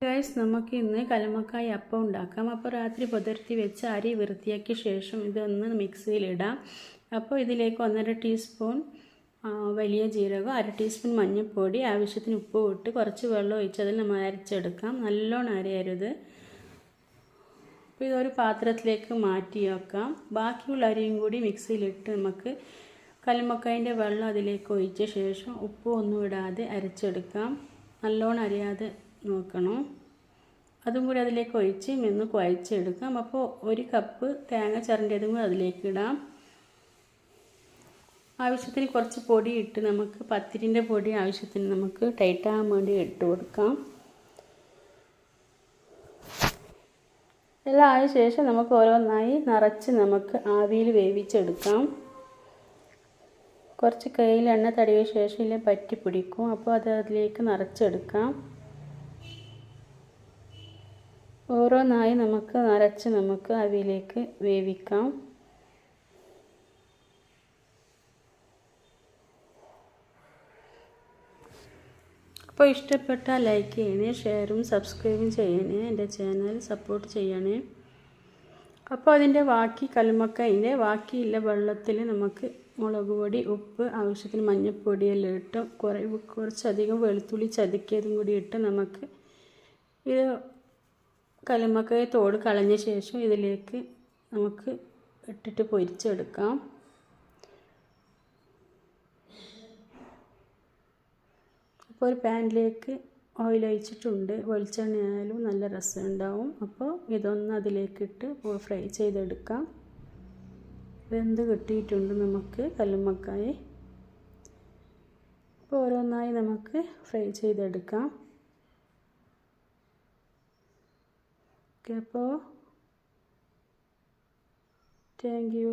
Guys, നമുക്ക് ഇന്ന് കല്ലുമ്മക്കായ അപ്പം ഉണ്ടാക്കാം. അപ്പോൾ രാത്രി പുതിർത്തി വെച്ച് അരി വൃത്തിയാക്കിയ ശേഷം ഇതൊന്ന് മിക്സിയിലിടാം. അപ്പോൾ ഇതിലേക്ക് 1.5 ടീസ്പൂൺ വലിയ ജീരകം, 1/2 ടീസ്പൂൺ മഞ്ഞൾപ്പൊടി, ആവശ്യത്തിന് ഉപ്പ് ഇട്ട് കുറച്ച് വെള്ളം ഒഴിച്ച് അതിൽ നമ്മൾ അരച്ചെടുക്കാം. നല്ലോണം അരയരുത്. അപ്പോൾ ഇതൊരു പാത്രത്തിലേക്ക് മാറ്റി വെക്കാം. ബാക്കിയുള്ള അരിയും കൂടി മിക്സിയിലിട്ട് നമുക്ക് കല്ലുമ്മക്കായൻ്റെ വെള്ളം അതിലേക്ക് ഒഴിച്ച ശേഷം ഉപ്പ് ഒന്നും ഇടാതെ അരച്ചെടുക്കാം. നല്ലോണം അരയാതെ നോക്കണം. അതും കൂടി അതിലേക്ക് ഒഴിച്ച് നിന്ന് കുഴച്ചെടുക്കാം. അപ്പോൾ 1 കപ്പ് തേങ്ങ ചിരണ്ടിയതും കൂടി അതിലേക്ക് ഇടാം. ആവശ്യത്തിന് കുറച്ച് പൊടി ഇട്ട് നമുക്ക് പത്തിരിൻ്റെ പൊടി ആവശ്യത്തിന് നമുക്ക് ടൈറ്റാകാൻ വേണ്ടി ഇട്ട് കൊടുക്കാം. എല്ലാം ആയ ശേഷം നമുക്ക് ഓരോന്നായി നിറച്ച് നമുക്ക് ആവിയിൽ വേവിച്ചെടുക്കാം. കുറച്ച് കയ്യിൽ എണ്ണ തടവിയ ശേഷം ഇല്ലേ പറ്റി പിടിക്കും. അപ്പോൾ അത് അതിലേക്ക് നിറച്ചെടുക്കാം. ഓരോന്നായി നമുക്ക് നിറച്ച് നമുക്ക് ആവിയിലേക്ക് വേവിക്കാം. അപ്പോൾ ഇഷ്ടപ്പെട്ടാൽ ലൈക്ക് ചെയ്യണേ, ഷെയറും സബ്സ്ക്രൈബും ചെയ്യണേ, എൻ്റെ ചാനൽ സപ്പോർട്ട് ചെയ്യണേ. അപ്പോൾ അതിൻ്റെ കല്ലുമ്മക്കായൻ്റെ ബാക്കിയുള്ള വെള്ളത്തിൽ നമുക്ക് മുളക് പൊടി, ഉപ്പ്, ആവശ്യത്തിന് മഞ്ഞൾപ്പൊടിയെല്ലാം ഇട്ട് കുറച്ചധികം വെളുത്തുള്ളി ചതുക്കിയതും കൂടി ഇട്ട് നമുക്ക് ഇത് കല്ലുമ്മക്കായ തോട് കളഞ്ഞ ശേഷം ഇതിലേക്ക് നമുക്ക് ഇട്ടിട്ട് പൊരിച്ചെടുക്കാം. അപ്പോൾ ഒരു പാനിലേക്ക് ഓയിൽ ഒഴിച്ചിട്ടുണ്ട്. വെളിച്ചെണ്ണയായാലും നല്ല രസമുണ്ടാവും. അപ്പോൾ ഇതൊന്ന് അതിലേക്കിട്ട് ഫ്രൈ ചെയ്തെടുക്കാം. വെന്ത് കിട്ടിയിട്ടുണ്ട് നമുക്ക് കല്ലുമ്മക്കായ. അപ്പോൾ ഓരോന്നായി നമുക്ക് ഫ്രൈ ചെയ്തെടുക്കാം. ഓക്കെ, അപ്പോൾ താങ്ക് യു.